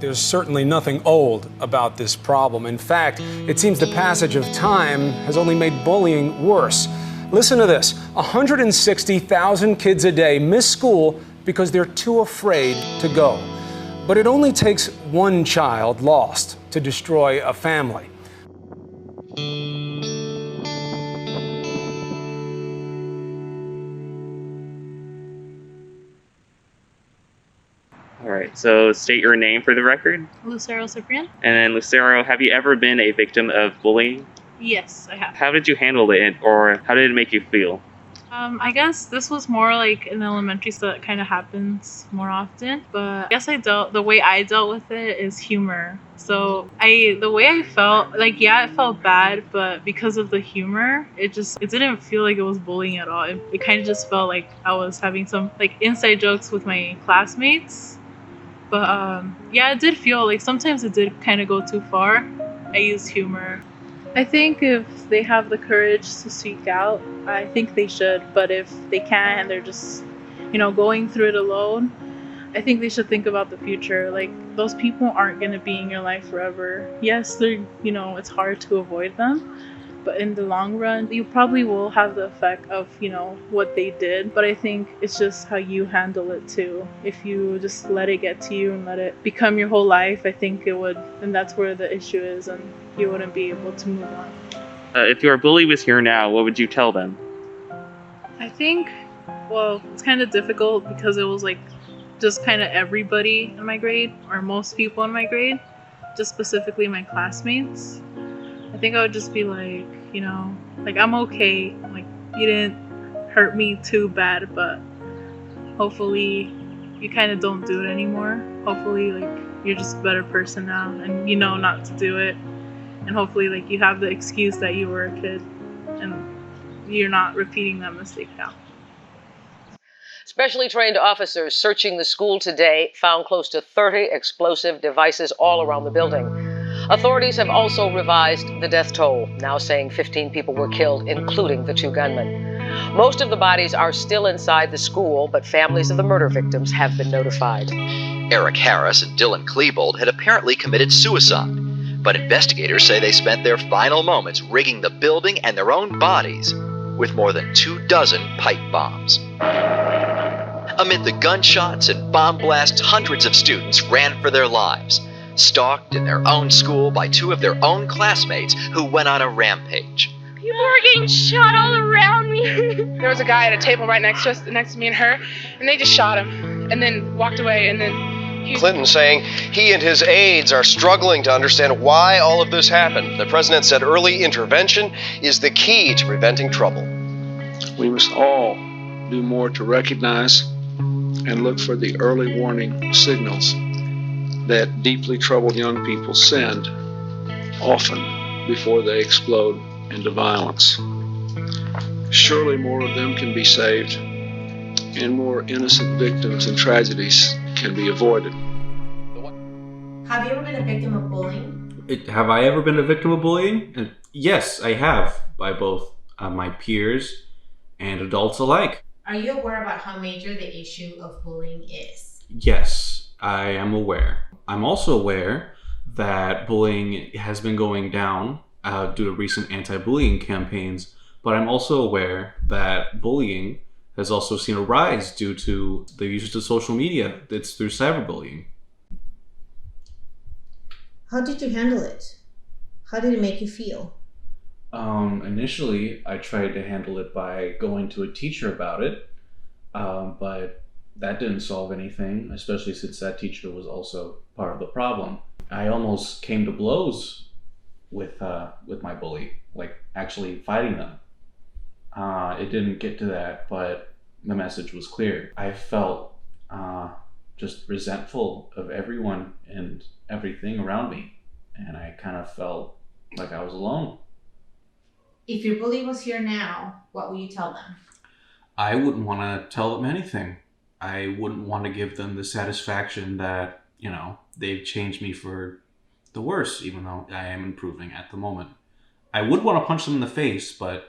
There's certainly nothing old about this problem. In fact, it seems the passage of time has only made bullying worse. Listen to this. 160,000 kids a day miss school because they're too afraid to go. But it only takes one child lost to destroy a family. All right, so state your name for the record. Lucero Ciprian. And then, Lucero, have you ever been a victim of bullying? Yes, I have. How did you handle it, or how did it make you feel? I guess this was more like in elementary, so it kind of happens more often. But I guess the way I dealt with it is humor. So the way I felt, like, yeah, it felt bad, but because of the humor, it didn't feel like it was bullying at all. It kind of just felt like I was having some like inside jokes with my classmates. But yeah, it did feel like sometimes it did kind of go too far. I used humor. I think if they have the courage to speak out, I think they should. But if they can't and they're just, going through it alone, I think they should think about the future. Like, those people aren't going to be in your life forever. Yes, they're, it's hard to avoid them. But in the long run, you probably will have the effect of, what they did. But I think it's just how you handle it too. If you just let it get to you and let it become your whole life, I think it would. And that's where the issue is. And you wouldn't be able to move on. If your bully was here now, what would you tell them? I think, it's kind of difficult because it was like just kind of everybody in my grade, or most people in my grade, just specifically my classmates. I think I would just be like, I'm okay. Like, you didn't hurt me too bad, but hopefully you kind of don't do it anymore. Hopefully, like, you're just a better person now and you know not to do it. And hopefully, like, you have the excuse that you were a kid and you're not repeating that mistake now. Specially trained officers searching the school today found close to 30 explosive devices all around the building. Authorities have also revised the death toll, now saying 15 people were killed, including the 2 gunmen. Most of the bodies are still inside the school, but families of the murder victims have been notified. Eric Harris and Dylan Klebold had apparently committed suicide, but investigators say they spent their final moments rigging the building and their own bodies with more than 24 pipe bombs. Amid the gunshots and bomb blasts, hundreds of students ran for their lives, stalked in their own school by 2 of their own classmates who went on a rampage. People were getting shot all around me. There was a guy at a table right next to me and her, and they just shot him and then walked away. And then Clinton saying he and his aides are struggling to understand why all of this happened. The president said early intervention is the key to preventing trouble. We must all do more to recognize and look for the early warning signals that deeply troubled young people send, often before they explode into violence. Surely more of them can be saved, and more innocent victims and tragedies can be avoided. Have you ever been a victim of bullying? Have I ever been a victim of bullying? Yes, I have, by both my peers and adults alike. Are you aware about how major the issue of bullying is? Yes, I am aware. I'm also aware that bullying has been going down due to recent anti-bullying campaigns, but I'm also aware that bullying has also seen a rise due to the use of social media. It's through cyberbullying. How did you handle it? How did it make you feel? Initially, I tried to handle it by going to a teacher about it, but that didn't solve anything, especially since that teacher was also part of the problem. I almost came to blows with my bully, like actually fighting them. It didn't get to that, but the message was clear. I felt just resentful of everyone and everything around me, and I kind of felt like I was alone. If your bully was here now, what would you tell them? I wouldn't want to tell them anything. I wouldn't want to give them the satisfaction that, they've changed me for the worse, even though I am improving at the moment. I would want to punch them in the face, but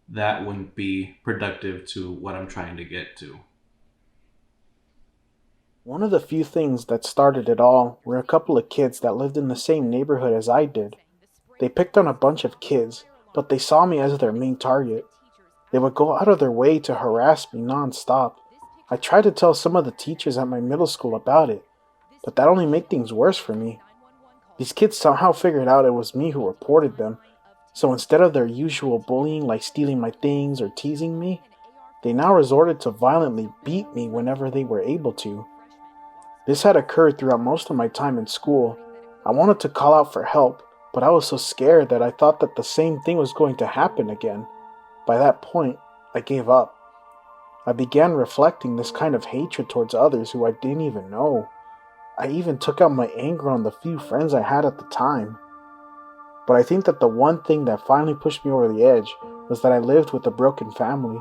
that wouldn't be productive to what I'm trying to get to. One of the few things that started it all were a couple of kids that lived in the same neighborhood as I did. They picked on a bunch of kids, but they saw me as their main target. They would go out of their way to harass me non-stop. I tried to tell some of the teachers at my middle school about it, but that only made things worse for me. These kids somehow figured out it was me who reported them, so instead of their usual bullying like stealing my things or teasing me, they now resorted to violently beat me whenever they were able to. This had occurred throughout most of my time in school. I wanted to call out for help, but I was so scared that I thought that the same thing was going to happen again. By that point, I gave up. I began reflecting this kind of hatred towards others who I didn't even know. I even took out my anger on the few friends I had at the time. But I think that the one thing that finally pushed me over the edge was that I lived with a broken family.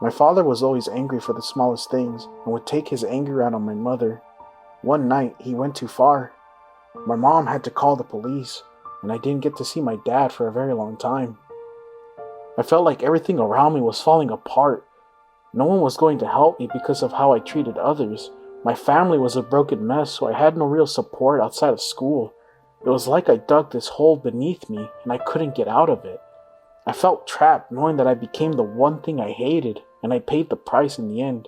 My father was always angry for the smallest things and would take his anger out on my mother. One night, he went too far. My mom had to call the police, and I didn't get to see my dad for a very long time. I felt like everything around me was falling apart. No one was going to help me because of how I treated others. My family was a broken mess, so I had no real support outside of school. It was like I dug this hole beneath me, and I couldn't get out of it. I felt trapped knowing that I became the one thing I hated, and I paid the price in the end.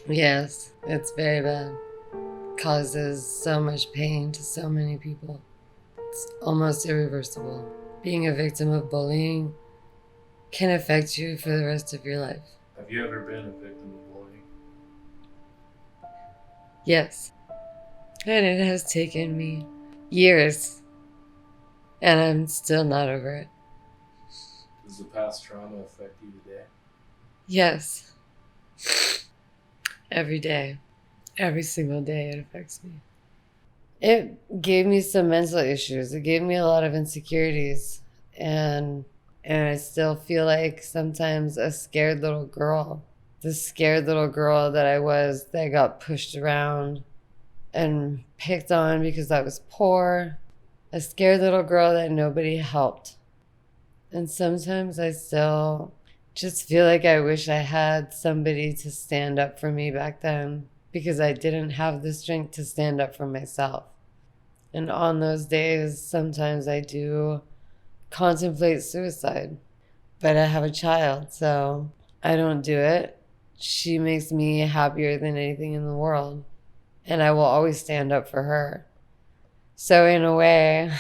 Yes, it's very bad. Causes so much pain to so many people. It's almost irreversible. Being a victim of bullying can affect you for the rest of your life. Have you ever been a victim of bullying? Yes. And it has taken me years. And I'm still not over it. Does the past trauma affect you today? Yes. Every day. Every single day it affects me. It gave me some mental issues. It gave me a lot of insecurities. And I still feel like sometimes a scared little girl. The scared little girl that I was, that got pushed around and picked on because I was poor. A scared little girl that nobody helped. And sometimes I still just feel like I wish I had somebody to stand up for me back then, because I didn't have the strength to stand up for myself. And on those days, sometimes I do contemplate suicide. But I have a child, so I don't do it. She makes me happier than anything in the world. And I will always stand up for her. So in a way,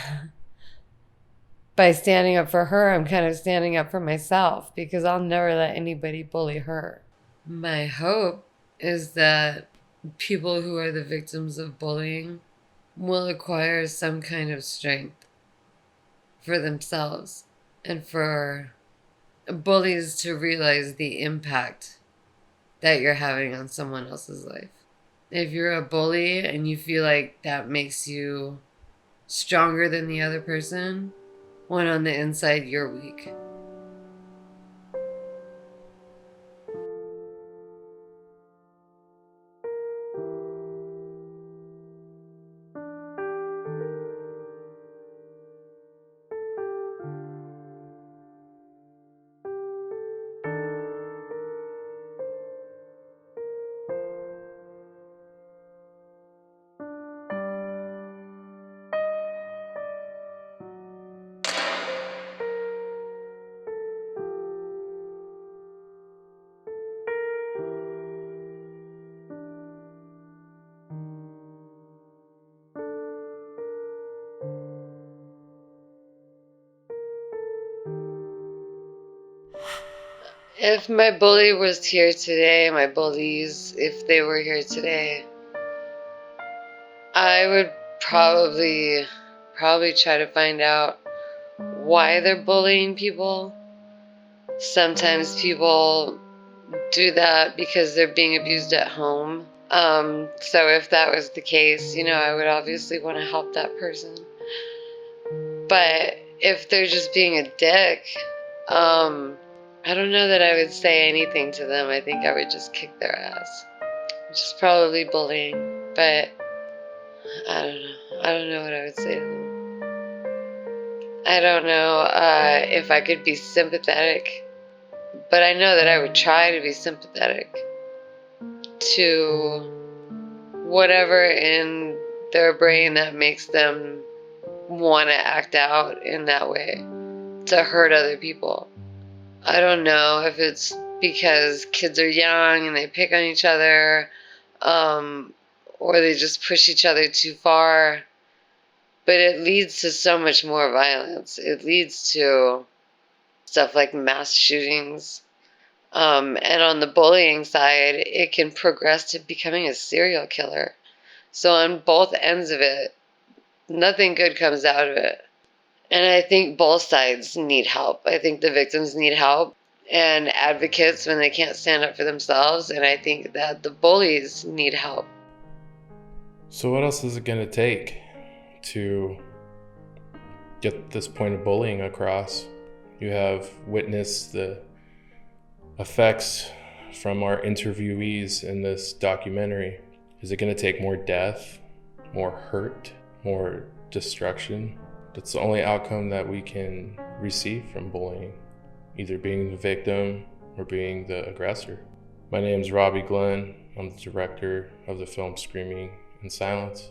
by standing up for her, I'm kind of standing up for myself, because I'll never let anybody bully her. My hope is that people who are the victims of bullying will acquire some kind of strength for themselves, and for bullies to realize the impact that you're having on someone else's life. If you're a bully and you feel like that makes you stronger than the other person, when on the inside you're weak. If my bully was here today, my bullies, if they were here today, I would probably try to find out why they're bullying people. Sometimes people do that because they're being abused at home. So if that was the case, I would obviously want to help that person. But if they're just being a dick, I don't know that I would say anything to them. I think I would just kick their ass. Which is probably bullying, but I don't know. I don't know what I would say to them. I don't know if I could be sympathetic, but I know that I would try to be sympathetic to whatever in their brain that makes them want to act out in that way to hurt other people. I don't know if it's because kids are young and they pick on each other, or they just push each other too far. But it leads to so much more violence. It leads to stuff like mass shootings. And on the bullying side, it can progress to becoming a serial killer. So on both ends of it, nothing good comes out of it. And I think both sides need help. I think the victims need help and advocates when they can't stand up for themselves. And I think that the bullies need help. So what else is it going to take to get this point of bullying across? You have witnessed the effects from our interviewees in this documentary. Is it going to take more death, more hurt, more destruction? That's the only outcome that we can receive from bullying, either being the victim or being the aggressor. My name's Robbie Glenn. I'm the director of the film Screaming in Silence.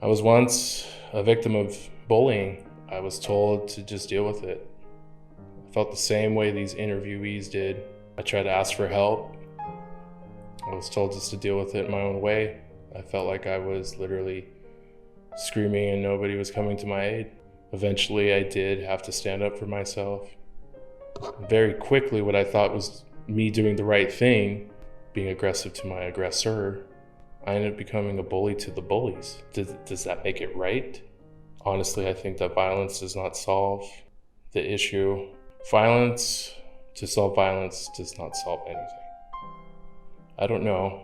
I was once a victim of bullying. I was told to just deal with it. I felt the same way these interviewees did. I tried to ask for help. I was told just to deal with it in my own way. I felt like I was literally screaming and nobody was coming to my aid. Eventually, I did have to stand up for myself. Very quickly, what I thought was me doing the right thing, being aggressive to my aggressor, I ended up becoming a bully to the bullies. Does that make it right? Honestly, I think that violence does not solve the issue. Violence to solve violence does not solve anything. I don't know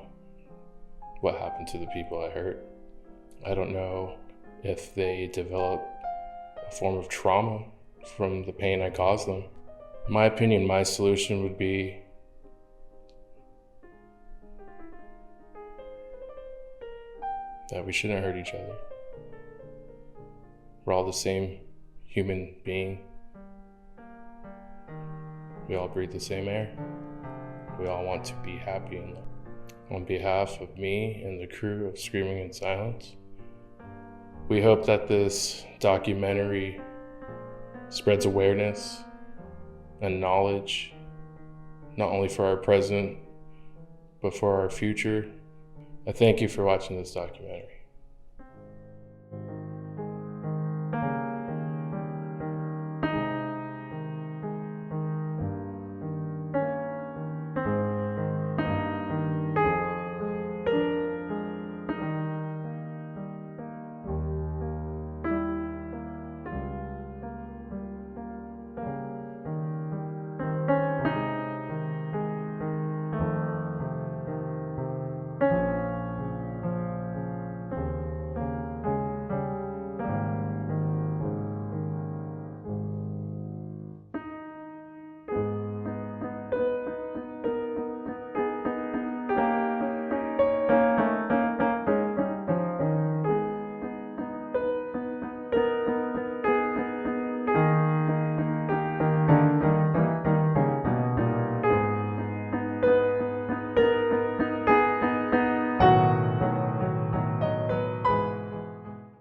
what happened to the people I hurt. I don't know if they developed a form of trauma from the pain I caused them. In my opinion, my solution would be that we shouldn't hurt each other. We're all the same human being. We all breathe the same air. We all want to be happy and loved. On behalf of me and the crew of Screaming in Silence, we hope that this documentary spreads awareness and knowledge, not only for our present, but for our future. I thank you for watching this documentary.